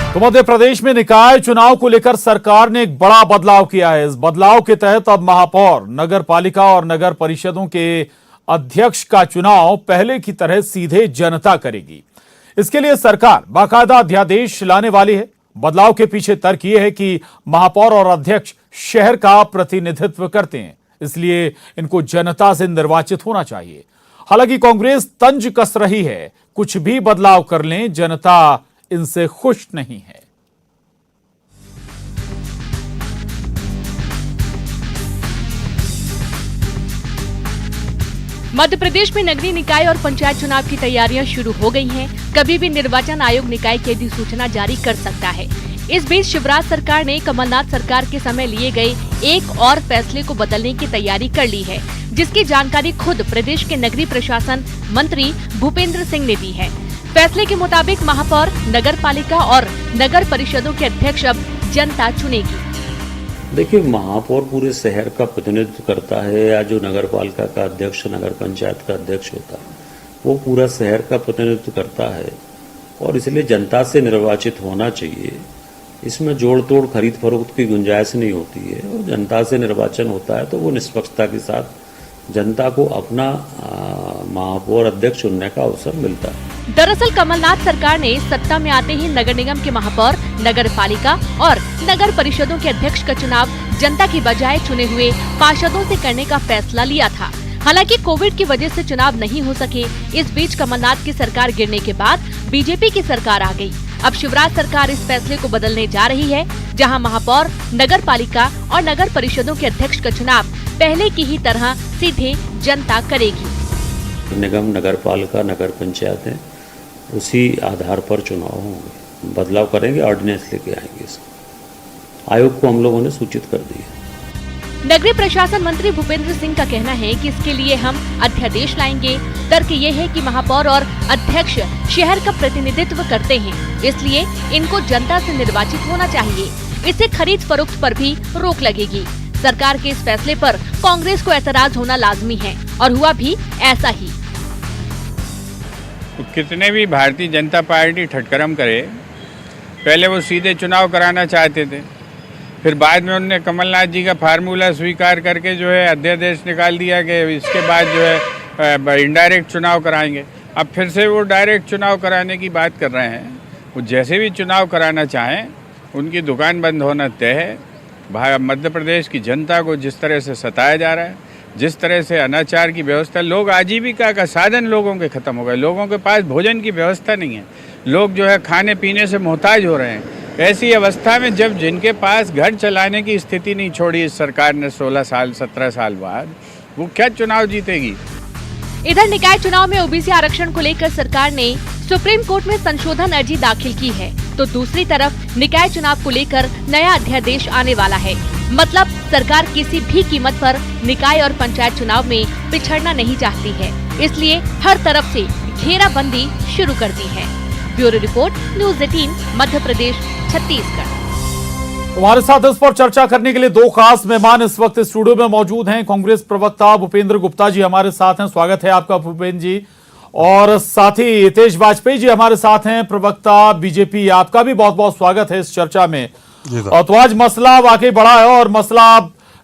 तो मध्य प्रदेश में निकाय चुनाव को लेकर सरकार ने एक बड़ा बदलाव किया है। इस बदलाव के तहत अब महापौर, नगर पालिका और नगर परिषदों के अध्यक्ष का चुनाव पहले की तरह सीधे जनता करेगी। इसके लिए सरकार बाकायदा अध्यादेश लाने वाली है। बदलाव के पीछे तर्क यह है कि महापौर और अध्यक्ष शहर का प्रतिनिधित्व करते हैं, इसलिए इनको जनता से निर्वाचित होना चाहिए। हालांकि कांग्रेस तंज कस रही है, कुछ भी बदलाव कर लें, जनता इनसे खुश नहीं है। मध्य प्रदेश में नगरीय निकाय और पंचायत चुनाव की तैयारियां शुरू हो गई हैं। कभी भी निर्वाचन आयोग निकाय की अधिसूचना जारी कर सकता है। इस बीच शिवराज सरकार ने कमलनाथ सरकार के समय लिए गए एक और फैसले को बदलने की तैयारी कर ली है, जिसकी जानकारी खुद प्रदेश के नगरीय प्रशासन मंत्री भूपेंद्र सिंह ने दी है। फैसले के मुताबिक महापौर, नगर पालिका और नगर परिषदों के अध्यक्ष अब जनता चुनेगी। देखिए, महापौर पूरे शहर का प्रतिनिधित्व करता है, या जो नगर पालिका का अध्यक्ष, नगर पंचायत का अध्यक्ष होता है, वो पूरा शहर का प्रतिनिधित्व करता है और इसलिए जनता से निर्वाचित होना चाहिए। इसमें जोड़ तोड़, खरीद फरोख्त की गुंजाइश नहीं होती है और जनता से निर्वाचन होता है तो वो निष्पक्षता के साथ जनता को अपना महापौर अध्यक्ष चुनने का अवसर मिलता है। दरअसल कमलनाथ सरकार ने सत्ता में आते ही नगर निगम के महापौर, नगर पालिका और नगर परिषदों के अध्यक्ष का चुनाव जनता की बजाय चुने हुए पार्षदों से करने का फैसला लिया था। हालांकि कोविड की वजह से चुनाव नहीं हो सके। इस बीच कमलनाथ की सरकार गिरने के बाद बीजेपी की सरकार आ गई। अब शिवराज सरकार इस फैसले को बदलने जा रही है, जहां महापौर, नगर पालिका और नगर परिषदों के अध्यक्ष का चुनाव पहले की ही तरह सीधे जनता करेगी। निगम, नगर पालिका, नगर पंचायत है, उसी आधार पर चुनाव होंगे। बदलाव करेंगे, ऑर्डिनेंस लेके आएंगे। इसको आयोग को हम लोगों ने सूचित कर दिया। नगरीय प्रशासन मंत्री भूपेंद्र सिंह का कहना है कि इसके लिए हम अध्यादेश लाएंगे। तर्क ये है कि महापौर और अध्यक्ष शहर का प्रतिनिधित्व करते हैं, इसलिए इनको जनता से निर्वाचित होना चाहिए। इससे खरीद फरोख्त पर भी रोक लगेगी। सरकार के इस फैसले पर कांग्रेस को ऐतराज होना लाजमी है और हुआ भी ऐसा ही। कितने भी भारतीय जनता पार्टी ठटकरम करे, पहले वो सीधे चुनाव कराना चाहते थे, फिर बाद में उन्होंने कमलनाथ जी का फार्मूला स्वीकार करके जो है अध्यादेश निकाल दिया कि इसके बाद जो है इनडायरेक्ट चुनाव कराएंगे। अब फिर से वो डायरेक्ट चुनाव कराने की बात कर रहे हैं। वो जैसे भी चुनाव कराना चाहें, उनकी दुकान बंद होना तय है। मध्य प्रदेश की जनता को जिस तरह से सताया जा रहा है, जिस तरह से अनाचार की व्यवस्था, लोग आजीविका का साधन लोगों के खत्म हो गए। लोगों के पास भोजन की व्यवस्था नहीं है, लोग जो है खाने पीने से मोहताज हो रहे हैं। ऐसी अवस्था में जब जिनके पास घर चलाने की स्थिति नहीं छोड़ी इस सरकार ने 16 साल 17 साल बाद, वो क्या चुनाव जीतेगी। इधर निकाय चुनाव में ओबीसी आरक्षण को लेकर सरकार ने सुप्रीम कोर्ट में संशोधन अर्जी दाखिल की है, तो दूसरी तरफ निकाय चुनाव को लेकर नया अध्यादेश आने वाला है। मतलब सरकार किसी भी कीमत पर निकाय और पंचायत चुनाव में पिछड़ना नहीं चाहती है, इसलिए हर तरफ से घेराबंदी शुरू कर दी है। Bureau report, news 18, Madhya Pradesh, Chhattisgarh. हमारे साथ इस पर चर्चा करने के लिए दो खास मेहमान इस वक्त स्टूडियो में मौजूद हैं। कांग्रेस प्रवक्ता भूपेंद्र गुप्ता जी हमारे साथ हैं, स्वागत है आपका भूपेंद्र जी। और साथ ही हितेश वाजपेयी जी हमारे साथ हैं, प्रवक्ता बीजेपी, आपका भी बहुत बहुत स्वागत है इस चर्चा में। तो आज मसला वाकई बड़ा है और मसला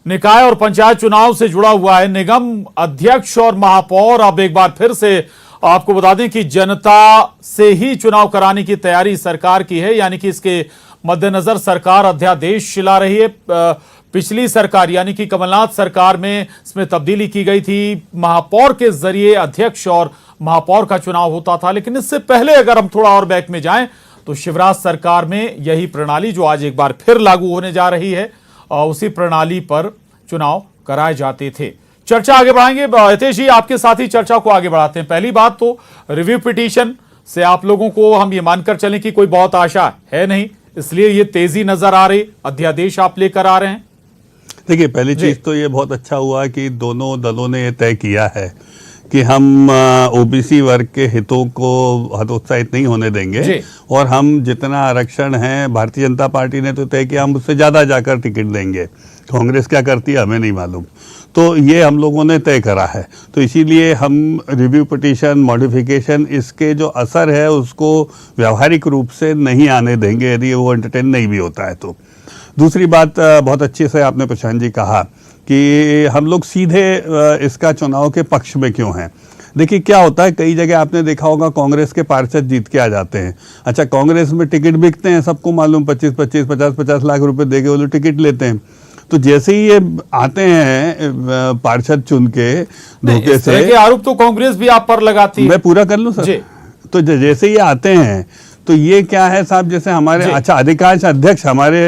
निकाय और पंचायत चुनाव से जुड़ा हुआ है। निगम अध्यक्ष और महापौर, अब एक बार फिर से आपको बता दें कि जनता से ही चुनाव कराने की तैयारी सरकार की है, यानी कि इसके मद्देनजर सरकार अध्यादेश ला रही है। पिछली सरकार यानी कि कमलनाथ सरकार में इसमें तब्दीली की गई थी, महापौर के जरिए अध्यक्ष और महापौर का चुनाव होता था। लेकिन इससे पहले अगर हम थोड़ा और बैक में जाएं तो शिवराज सरकार में यही प्रणाली जो आज एक बार फिर लागू होने जा रही है, उसी प्रणाली पर चुनाव कराए जाते थे। चर्चा आगे बढ़ाएंगे। हितेश जी, आपके साथ ही चर्चा को आगे बढ़ाते हैं। पहली बात तो रिव्यू पिटीशन से आप लोगों को हम ये मानकर चलें कि कोई बहुत आशा है नहीं, इसलिए ये तेजी नजर आ रही, अध्यादेश आप लेकर आ रहे हैं। देखिए, पहली चीज तो ये बहुत अच्छा हुआ कि दोनों दलों ने ये तय किया है कि हम ओबीसी वर्ग के हितों को हतोत्साहित नहीं होने देंगे और हम जितना आरक्षण है, भारतीय जनता पार्टी ने तो तय किया हम उससे ज़्यादा जाकर टिकट देंगे। कांग्रेस क्या करती है हमें नहीं मालूम। तो ये हम लोगों ने तय करा है। तो इसीलिए हम रिव्यू पिटीशन, मॉडिफिकेशन, इसके जो असर है उसको व्यावहारिक रूप से नहीं आने देंगे यदि वो एंटरटेन नहीं भी होता है तो। दूसरी बात, बहुत अच्छे से आपने प्रशांत जी कहा कि हम लोग सीधे इसका चुनाव के पक्ष में क्यों हैं। देखिए क्या होता है, कई जगह आपने देखा होगा कांग्रेस के पार्षद जीत के आ जाते हैं। अच्छा, कांग्रेस में टिकट बिकते हैं, सबको मालूम, 25-25, 50-50 लाख रुपए दे के वो लोग टिकट लेते हैं। तो जैसे ही ये आते हैं पार्षद चुन के धोखे से, आरोप तो कांग्रेस भी आप पर लगाती है। मैं पूरा कर लूं सर। तो जैसे ये आते हैं तो ये क्या है साहब, जैसे हमारे अच्छा अधिकांश अध्यक्ष हमारे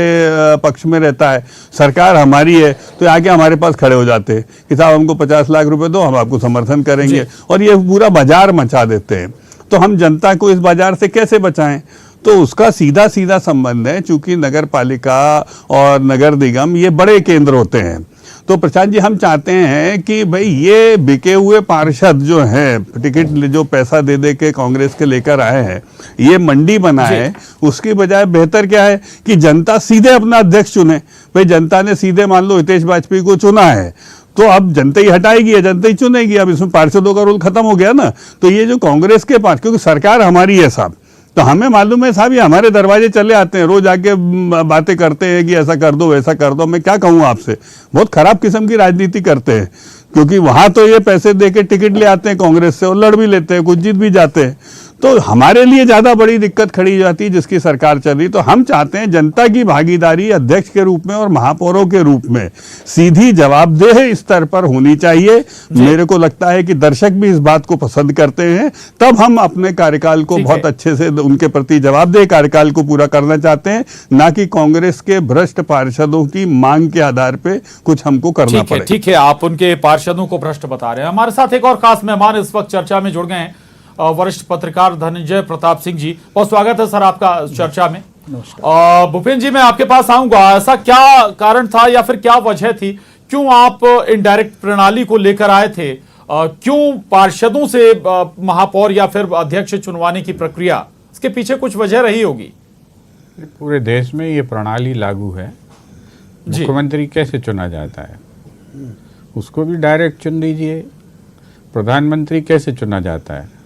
पक्ष में रहता है, सरकार हमारी है, तो आके हमारे पास खड़े हो जाते हैं कि साहब हमको 50 लाख रुपए दो, हम आपको समर्थन करेंगे, और ये पूरा बाजार मचा देते हैं। तो हम जनता को इस बाजार से कैसे बचाएं? तो उसका सीधा सीधा संबंध है, चूंकि नगर पालिका और नगर निगम ये बड़े केंद्र होते हैं। तो प्रशांत जी, हम चाहते हैं कि भाई ये बिके हुए पार्षद जो हैं, टिकट जो पैसा दे दे के कांग्रेस के लेकर आए हैं, ये मंडी बनाए, उसकी बजाय बेहतर क्या है कि जनता सीधे अपना अध्यक्ष चुने। भाई जनता ने सीधे मान लो हितेश वाजपेयी को चुना है, तो अब जनता ही हटाएगी या जनता ही चुनेगी, अब इसमें पार्षदों का रोल खत्म हो गया ना। तो ये जो कांग्रेस के पास, क्योंकि सरकार हमारी है साहब, तो हमें मालूम है साहब, ये हमारे दरवाजे चले आते हैं, रोज आके बातें करते हैं कि ऐसा कर दो वैसा कर दो। मैं क्या कहूँ आपसे, बहुत खराब किस्म की राजनीति करते हैं, क्योंकि वहां तो ये पैसे दे के टिकट ले आते हैं कांग्रेस से और लड़ भी लेते हैं, कुछ जीत भी जाते हैं। तो हमारे लिए ज्यादा बड़ी दिक्कत खड़ी हो जाती है जिसकी सरकार चल रही। तो हम चाहते हैं जनता की भागीदारी अध्यक्ष के रूप में और महापौरों के रूप में सीधी जवाबदेह स्तर पर होनी चाहिए। मेरे को लगता है कि दर्शक भी इस बात को पसंद करते हैं, तब हम अपने कार्यकाल को बहुत अच्छे से उनके प्रति जवाबदेह कार्यकाल को पूरा करना चाहते हैं, ना कि कांग्रेस के भ्रष्ट पार्षदों की मांग के आधार पर कुछ हमको करना पड़े। ठीक है, आप उनके पार्षदों को भ्रष्ट बता रहे हैं। हमारे साथ एक और खास मेहमान इस वक्त चर्चा में जुड़ गए हैं, वरिष्ठ पत्रकार धनंजय प्रताप सिंह जी। बहुत स्वागत है सर आपका चर्चा में। भूपेंद्र जी, मैं आपके पास आऊंगा। ऐसा क्या कारण था या फिर क्या वजह थी, क्यों आप इनडायरेक्ट प्रणाली को लेकर आए थे? क्यों पार्षदों से महापौर या फिर अध्यक्ष चुनवाने की प्रक्रिया, इसके पीछे कुछ वजह रही होगी? पूरे देश में ये प्रणाली लागू है। मुख्यमंत्री कैसे चुना जाता है, उसको भी डायरेक्ट चुन दीजिए। प्रधानमंत्री कैसे चुना जाता है,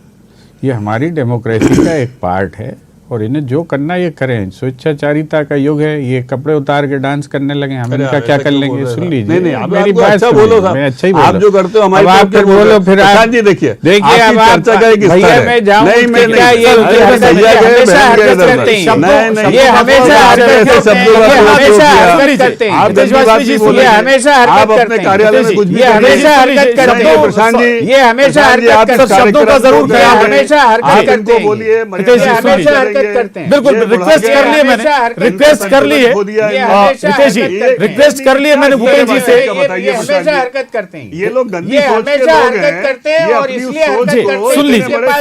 ये हमारी डेमोक्रेसी का एक पार्ट है, और इन्हें जो करना ये करें। स्वेच्छाचारिता का युग है, ये कपड़े उतार के डांस करने लगे, हम इनका क्या कर लेंगे? सुन लीजिए, मेरी बात अच्छा बोलो साहब, मैं अच्छा ही बोल रहा हूं। आप जो करते हो हमारे आप फिर बोलो, फिर आप जी देखिए अब आप चर्चा का एक भैया मैं जाऊं नहीं, मैं क्या ये हमेशा हरकत करते हैं, ये हमेशा हरकत करते हैं, आप हमेशा हरकत करते हैं, कार्यालय में कुछ भी हमेशा हरकत करते हैं प्रशांत जी, ये हमेशा हरकत शब्दों का जरूर हमेशा हरकत करते हैं, बोलिए हमेशा हरकत करते हैं। बिल्कुल, रिक्वेस्ट कर ली है मैंने, रिक्वेस्ट कर ली है रितेश जी, रिक्वेस्ट कर ली है मैंने भूपेंद्र जी से। ये हमेशा हरकत करते हैं, ये लोग गंदी ये सोच के हमेशा लोग हरकत हैं, करते हैं, और इसलिए हरकत करते हैं।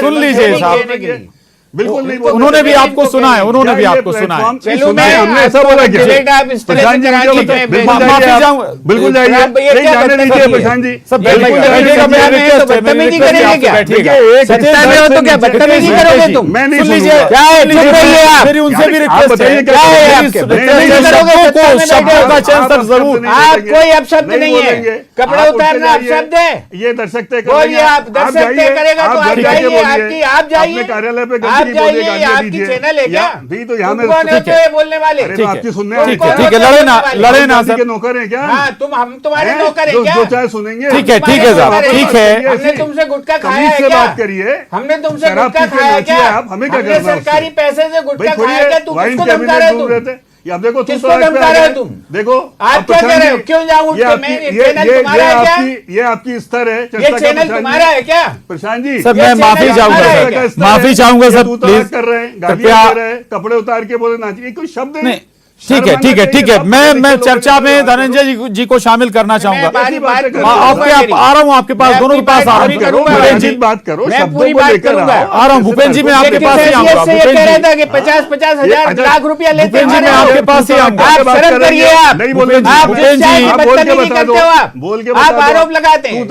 सुन लीजिए साहब, बिल्कुल नहीं, उन्होंने भी आपको सुना है, उन्होंने भी आपको सुना है। चलो मैं हमने ऐसा बोला क्या? प्रशांत जी बिल्कुल जाइए, नहीं जाने दीजिए प्रशांत जी, सब बदतमीजी करेंगे क्या? सत्ता में हो तो क्या बदतमीजी करोगे तुम? मैं नहीं सुनूंगा। क्या है, चुप रहिए आप। मेरी उनसे भी रिक्वेस्ट है, क्या है आपके? शब्दों का चयन सर जरूर। आप कोई अपशब्द नहीं है, कपड़ा उतारना अपशब्द है, ये दर्शक तय बोलिए। आप दर्शक तय करेगा तो आप जाइए, आपकी आप जाइए, कार्यालय पे आप जाइए, आपकी चैनल है क्या? भी तो यहाँ में बोलने वाले आपकी सुनने, ठीक है, लड़े ना सर, नौकर है क्या? हाँ, हम तुम्हारे नौकर है क्या? जो चाहे सुनेंगे। ठीक है साहब, ठीक है। हमने तुमसे गुटखा खाया है से क्या? बात करिए, हमने तुमसे गुटखा खाया है क्या? हमें क्या हमने करना? सरकारी पैसे से गुटखा खाया है क्या? तुम किसको वाइन धमका रहे हो? तुम अब देखो किसको धमका रहे हो? तुम देखो आप क्या कह रहे हो? क्यों जाऊं? ये चैनल तुम्हारा है क्या? ये आपकी स्तर है, ये चैनल तुम्हारा है क्या? प्रशांत जी सर, मैं माफी चाहूंगा, माफी चाहूंगा सर, प्लीज कर रहे हैं, कृपया कपड़े उतार के बोले ना, ये कोई शब्द नहीं। ठीक है, मैं चर्चा में धनंजय जी को शामिल करना चाहूंगा। आ रहा हूँ आपके पास, दोनों के पास आ रहा हूँ। बात करो, मैं पूरी बात करूंगा। आ रहा हूँ भूपेंद्र जी, मैं आपके पास ही आऊंगा। कह रहा था कि 50-50 हजार लाख रुपया लेते हैं, मैं आपके पास ही आऊंगा। आप शर्म करिए, आप नहीं बोले, आप भूपेंद्र जी बदतमीजी करते हो, आप बोल के आप आरोप लगाते हैं।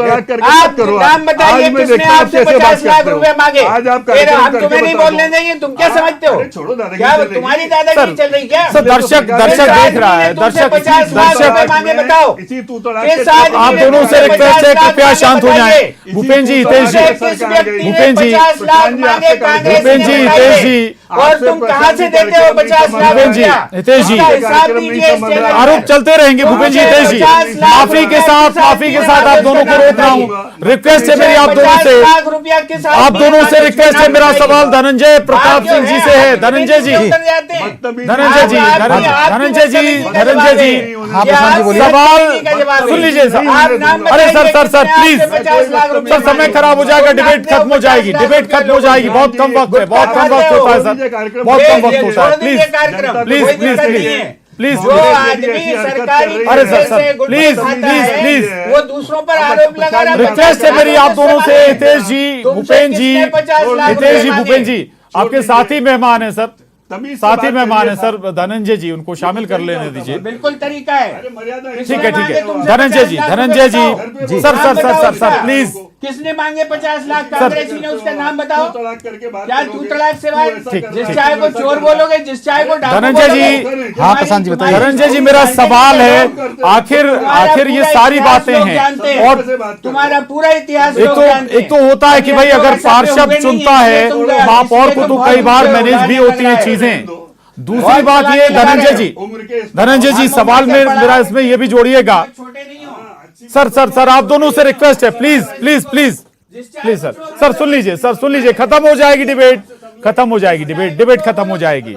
आप नाम बताइए किसने आपसे 50 लाख रुपए मांगे? फिर हम तुम्हें नहीं बोलने देंगे, तुम क्या समझते हो? क्या तुम्हारी दादागिरी चल रही क्या? सर, दर्शक दर्शक देख रहा है, दर्शक मांगे बताओ। इसी तू तड़ाक किस के आदमी आप ने दोनों से रिक्वेस्ट है कृपया शांत हो जाए। भूपेन जी, हितेश जी, किस व्यक्ति ने भूपेन जी, 50 लाख मांगे कांग्रेस भूपेन जी, ने हितेश जी, और तुम कहां से देते हो 50 लाख भूपेन जी, रुपया? हितेश जी, इसका हिसाब दीजिए इस चैनल आरोप पर। चलते रहेंगे। भूपेन जी, हितेश जी, माफी के साथ आप दोनों को रोक रहा हूँ। रिक्वेस्ट है मेरी आप दोनों से, 50 लाख रुपया किस आदमी आप दोनों से ने रिक्वेस्ट है। मेरा सवाल धनंजय प्रताप सिंह जी से है। धनंजय जी, धनंजय जी, धनंजय जी, धनंजय जी, हाँ प्रशांत जी बोलिए। सवाल सुन लीजिए सर। अरे सर प्लीज सर, समय खराब हो जाएगा, डिबेट खत्म हो जाएगी, डिबेट खत्म हो जाएगी। बहुत कम वक्त है, बहुत कम वक्त होता है सर, बहुत कम वक्त होता है। Please please please please please, जो आदमी सरकारी अरे सर, पैसे से गुटखा प्लीज, खाता प्लीज, है, प्लीज। वो दूसरों पर आरोप लगा रहा है। रिक्वेस्ट है मेरी आप दोनों से। हितेश जी, तुमसे भूपेन जी, किसने 50 लाख हितेश जी, रुपए भूपेन जी, आपके साथी मेहमान है सर, तमीज से साथी बात मेहमान है करिए सर धनंजय जी, उनको शामिल कर लेने दीजिए। बिल्कुल तरीका है। ठीक है, ठीक है। Dhananjay ji, Dhananjay ji, sir sir sir sir sir please. किसने मांगे 50 लाख कांग्रेसी ने? उसका नाम बताओ। क्या तू तड़ाक से बात? ठीक, जिस ठीक। चाय को चोर बोलोगे, जिस चाय को डाकू धनंजय बोलोगे, जी, हाँ प्रशांत जी बताइए। धनंजय जी, मेरा सवाल है, आखिर ये सारी बातें हैं और तुम्हारा पूरा इतिहास एक तो होता है कि भाई अगर पार्षद चुनता है महापौर को, तो कई बार मैनेज भी होती है चीजें। दूसरी बात ये, धनंजय जी, सवाल में मेरा इसमें ये भी जोड़िएगा छोटे नहीं हो। सर, आप दोनों से रिक्वेस्ट है, please please please please sir सुन लीजिए, सर सुन लीजिए, खत्म हो जाएगी डिबेट, खत्म हो जाएगी डिबेट खत्म हो जाएगी।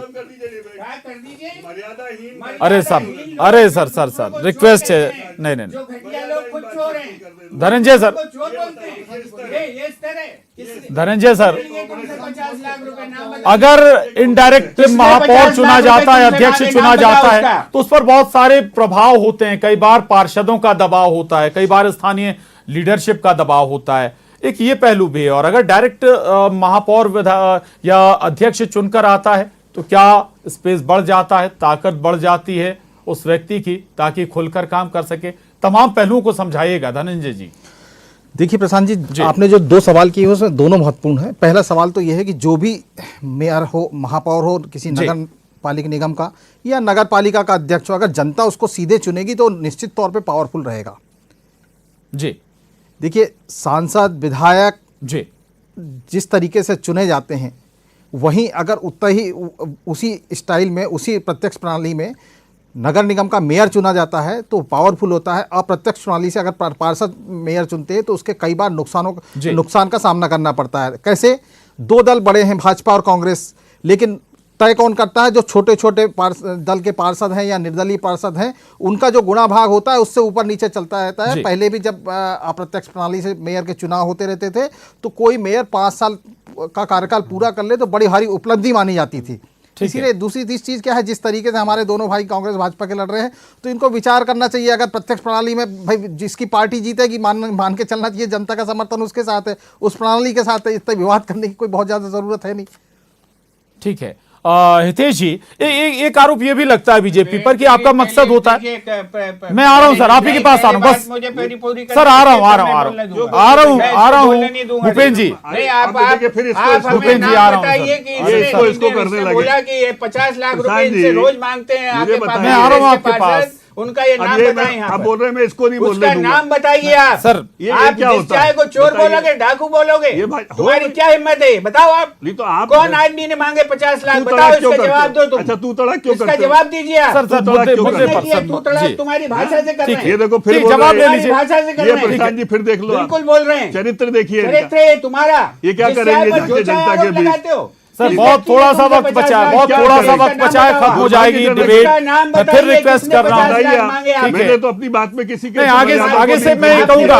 अरे सर रिक्वेस्ट है, नहीं जो घटिया लोग खुद चोर हैं, धनंजय सर, चोर बोलते हैं। ये इस तरह धनंजय सर, 50 लाख रुपए नाम बताओ। अगर इनडायरेक्ट महापौर चुना जाता है, अध्यक्ष चुना जाता है, तो उस पर बहुत सारे प्रभाव होते हैं। कई बार पार्षदों का दबाव होता है, कई बार स्थानीय लीडरशिप का दबाव होता है, एक ये पहलू भी है। और अगर डायरेक्ट महापौर या अध्यक्ष चुनकर आता है तो क्या स्पेस बढ़ जाता है, ताकत बढ़ जाती है उस व्यक्ति की, ताकि खुलकर काम कर सके। तमाम पहलुओं को समझाइएगा धनंजय जी। देखिए प्रशांत जी, आपने जो दो सवाल किए उसमें दोनों महत्वपूर्ण है। पहला सवाल तो यह है कि जो भी मेयर हो, महापौर हो किसी नगर पालिका निगम का या नगर पालिका का अध्यक्ष हो, अगर जनता उसको सीधे चुनेगी तो निश्चित तौर पे पावरफुल रहेगा जी। देखिए, सांसद विधायक जी जिस तरीके से चुने जाते हैं, वहीं अगर उतना ही उसी स्टाइल में, उसी प्रत्यक्ष प्रणाली में नगर निगम का मेयर चुना जाता है तो पावरफुल होता है। अप्रत्यक्ष प्रणाली से अगर पार्षद मेयर चुनते हैं तो उसके कई बार नुकसान का सामना करना पड़ता है। कैसे? दो दल बड़े हैं, भाजपा और कांग्रेस, लेकिन तय कौन करता है? जो छोटे छोटे दल के पार्षद हैं या निर्दलीय पार्षद हैं, उनका जो गुणा भाग होता है उससे ऊपर नीचे चलता रहता है। पहले भी जब अप्रत्यक्ष प्रणाली से मेयर के चुनाव होते रहते थे तो कोई मेयर 5 साल का कार्यकाल पूरा कर ले तो बड़ी भारी उपलब्धि मानी जाती थी। इसीलिए दूसरी चीज क्या है, जिस तरीके से हमारे दोनों भाई कांग्रेस भाजपा के लड़ रहे हैं, तो इनको विचार करना चाहिए। अगर प्रत्यक्ष प्रणाली में भाई जिसकी पार्टी जीतेगी मान के चलना चाहिए, जनता का समर्थन उसके साथ है, उस प्रणाली के साथ है। इतना विवाद करने की कोई बहुत ज्यादा जरूरत है नहीं। ठीक है। हितेश जी, एक आरोप ये भी लगता है बीजेपी पर कि आपका मकसद होता है, मैं आ रहा हूँ सर, आप ही के पास आ रहा हूँ, बस सर आ रहा हूँ भूपेन जी, भूपेन जी आ रहा हूँ। इसको करने लगे बोला कि ये 50 लाख रुपए इनसे रोज मांगते हैं, मैं आ रहा हूँ आपके पास। उनका ये नाम बताइए। आप बोल रहे हैं, मैं इसको नहीं बोलने उसका दूंगा। नाम बताइए आप। सर आप जिस चाय को चोर बोलोगे, डाकू बोलोगे, तुम्हारी क्या हिम्मत है? बताओ आप। नहीं तो आप कौन आदमी ने मांगे 50 लाख? बताओ, इसका जवाब दो तुम। अच्छा, तू तड़ाक क्यों इसका करते हो? जवाब दीजिए आप। सर तू तड़ाक तुम्हारी भाषा से कर रहे हैं। ये देखो, फिर ठीक, बोल जवाब रहे ले हैं। लीजिए। भाषा से कर ये रहे हैं। प्रशांत जी फिर देख लो, आप बिल्कुल बोल रहे हैं। चरित्र देखिए चरित्र है तुम्हारा। ये क्या जिस करेंगे चाय पर जाके जो चाय जनता के आरोप बीच? लगाते हो। सर बहुत थोड़ा सा वक्त बचा है, बहुत थोड़ा सा वक्त बचा है, खत्म हो जाएगी डिबेट। मैं फिर रिक्वेस्ट कर रहा हूँ, ठीक मैंने है। तो अपनी बात में किसी के नहीं, आगे से मैं ये कहूंगा,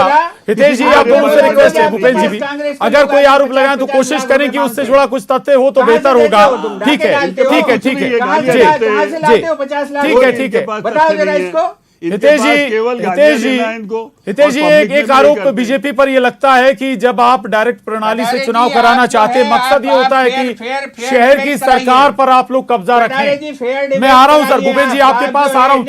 हितेश जी आप दोनों से रिक्वेस्ट है, भूपेन जी भी, अगर कोई आरोप लगाए तो कोशिश करें कि उससे जुड़ा कुछ तथ्य हो तो बेहतर होगा। ठीक है, ठीक है, ठीक है, ठीक है। बताओ जरा इसको। हितेश जी, एक आरोप बीजेपी पर यह लगता है कि जब आप डायरेक्ट प्रणाली से चुनाव कराना चाहते हैं, मकसद ये होता है कि शहर की सरकार पर आप लोग कब्जा रखें। मैं आ रहा हूं सर, भूपेन जी आपके पास आ रहा हूं,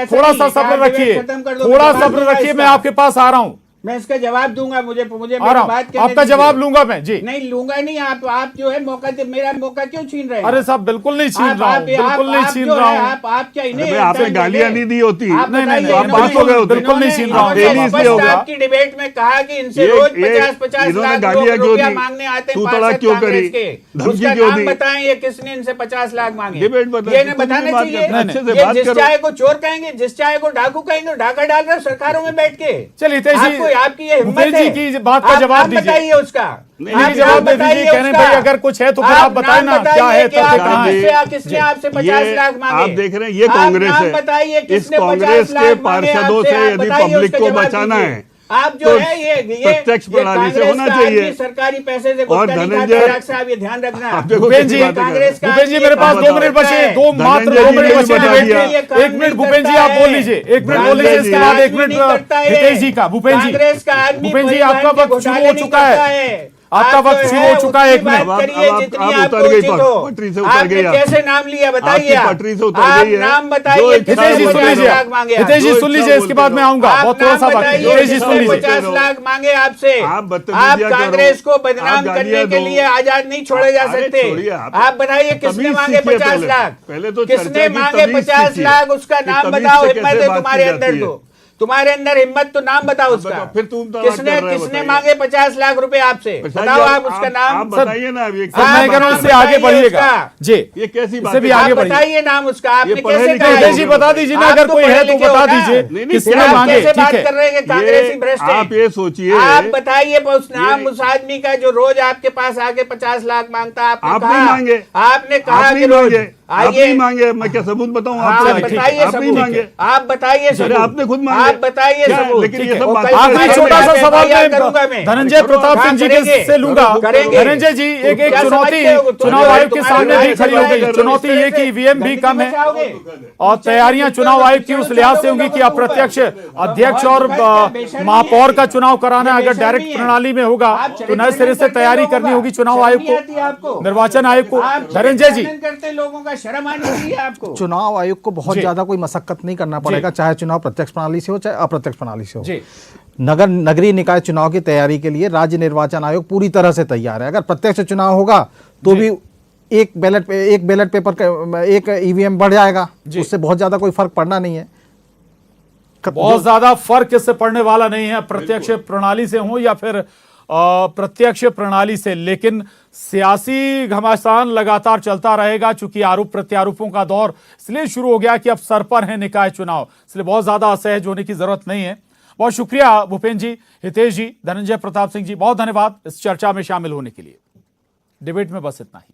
थोड़ा सा सब्र रखिए, मैं आपके पास आ रहा हूं। मैं इसका जवाब दूंगा, मुझे आ मेरी रहा हूं। बात करने आपका दीजिए। जवाब लूंगा मैं जी। नहीं लूंगा नहीं, आप जो है मेरा मौका क्यों छीन रहे हैं? अरे साहब बिल्कुल नहीं छीन रहा हूं, बिल्कुल नहीं छीन रहा हूं। आप क्या इन्हें भाई आपने गालियां नहीं दी होती, नहीं, आप बात हो गए होते। बिल्कुल नहीं छीन रहा हूं। आपकी डिबेट में कहा कि इनसे रोज 50-50 लाख रुपया मांगने आते हैं पार्षद कांग्रेस के, उसका नाम बताएं ये किसने इनसे 50 लाख मांगे? ये बताना चाहिए। जिस चाहे को चोर कहेंगे, जिस चाहे को डाकू कहेंगे, डाका डाल रहे सरकारों में बैठ के। चलिए आपकी ये हिम्मत जी की बात का जवाब दीजिए, बताइए उसका जवाब दे दीजिए। कहने भाई अगर कुछ है तो फिर आप बताए ना क्या है, तथ्य कहाँ है। किसने आपसे 50 लाख मांगे? आप देख रहे हैं ये कांग्रेस है। बताइए इस किसने कांग्रेस 50 के लाख मांगे पार्षदों आपसे? से यदि बताइए, पब्लिक उसका को जवाब बचाना दीजिए। है आप जो तो है ये प्रत्यक्ष प्रणाली से होना कांग्रेस का चाहिए। आदमी सरकारी पैसे से और कुछ नहीं धनंजय खाता, साहब ये ध्यान रखना। आप देखो भूपेन किसी जी, बात कर रहे हैं। कांग्रेस का भूपेन जी मेरे पास 2 मिनट बचे, मात्र 2 मिनट बचे डिबेट के। 1 मिनट भूपेन जी आप बोल लीजिए, 1 मिनट बोल लीजिए, इसके बाद 1 मिनट हितेश जी का। भूपेन जी, कांग्रेस का आदमी भूपेन जी आपका वक्त शुरू हो चुका है, आपका वक्त शुरू हो चुका है। 1 मिनट अब आप उतर गई पटरी से, उतर गई। कैसे नाम लिया बताइए? आपकी पटरी से उतर गई है। नाम बताइए। हितेश जी सुन लीजिए, हितेश जी सुन लीजिए, इसके बाद मैं आऊंगा, बहुत थोड़ा सा बाकी। हितेश जी सुन लीजिए। 50 लाख मांगे आपसे। आप आप कांग्रेस को बदनाम करने के लिए आजाद नहीं छोड़े जा सकते। आप बताइए किसने मांगे 50 लाख? पहले तो किसने मांगे 50 लाख? उसका नाम बताओ, हिम्मत है तुम्हारे अंदर तो, तुम्हारे अंदर हिम्मत तो नाम बताओ उसका। फिर तुम किसने मांगे 50 लाख रुपए आपसे? बताओ आप उसका नाम। आप बताइए ना। अभी मैं कह रहा हूं उससे आगे बढ़िएगा जी, ये कैसी बात इससे भी है? आगे आप बढ़िए। बताइए नाम उसका। आपने पढ़े कैसे लिखे कहा? हितेश जी बता दीजिए ना, अगर कोई है तो बता दीजिए किसने मांगे। कैसे ठीक बात है, कर रहे हैं कि कांग्रेस ही भ्रष्ट है? आप ये सोचिए, आप बताइए उस नाम उस आदमी का जो रोज आपके पास आके 50 लाख मांगता है। आप नहीं मांगे, आपने कहा आप कि नहीं रोज मांगे, आप नहीं मांगे। मैं क्या सबूत बताऊं आपको? आप बताइए आप नहीं सबूत। मांगे, आप बताइए सबूत। आपने खुद मांगे। आप बताइए क्या? सबूत। लेकिन ये ठीक सब है। बात- आखिरी छोटा सा सवाल करूंगा मैं धनंजय प्रताप सिंह जी के से लूंगा। करेंगे। धनंजय जी, एक क्या चुनौती समझते हो? चुनाव आयोग के सामने भी तुम्हारे खड़ी हो गई। भाई चुनौती ये कि ईवीएम भी कम है और तैयारियां चुनाव आयोग की उस लिहाज से होंगी कि अप्रत्यक्ष अध्यक्ष और महापौर का चुनाव कराना अगर डायरेक्ट प्रणाली में होगा तो नए सिरे से तैयारी करनी होगी चुनाव आयोग को, निर्वाचन आयोग को। धनंजय जी, करते लोगों का शर्म आनी चाहिए आपको। चुनाव आयोग को बहुत ज्यादा कोई मशक्कत नहीं करना पड़ेगा, चाहे चुनाव प्रत्यक्ष प्रणाली से हो चाहे अप्रत्यक्ष प्रणाली से हो। नगरीय निकाय चुनाव की तैयारी के लिए राज्य निर्वाचन आयोग पूरी तरह से तैयार है। अगर प्रत्यक्ष चुनाव होगा तो भी एक बैलेट पेपर एक ईवीएम बढ़ जाएगा, उससे बहुत ज्यादा कोई फर्क पड़ना नहीं है। बहुत ज्यादा फर्क इससे पड़ने वाला नहीं है, प्रत्यक्ष प्रणाली से हो या फिर प्रत्यक्ष प्रणाली से। लेकिन सियासी घमासान लगातार चलता रहेगा, चूंकि आरोप प्रत्यारोपों का दौर इसलिए शुरू हो गया कि अब सर पर है निकाय चुनाव, इसलिए बहुत ज्यादा असहज होने की जरूरत नहीं है। बहुत शुक्रिया भूपेन जी, हितेश जी, धनंजय प्रताप सिंह जी, बहुत धन्यवाद इस चर्चा में शामिल होने के लिए। डिबेट में बस इतना ही।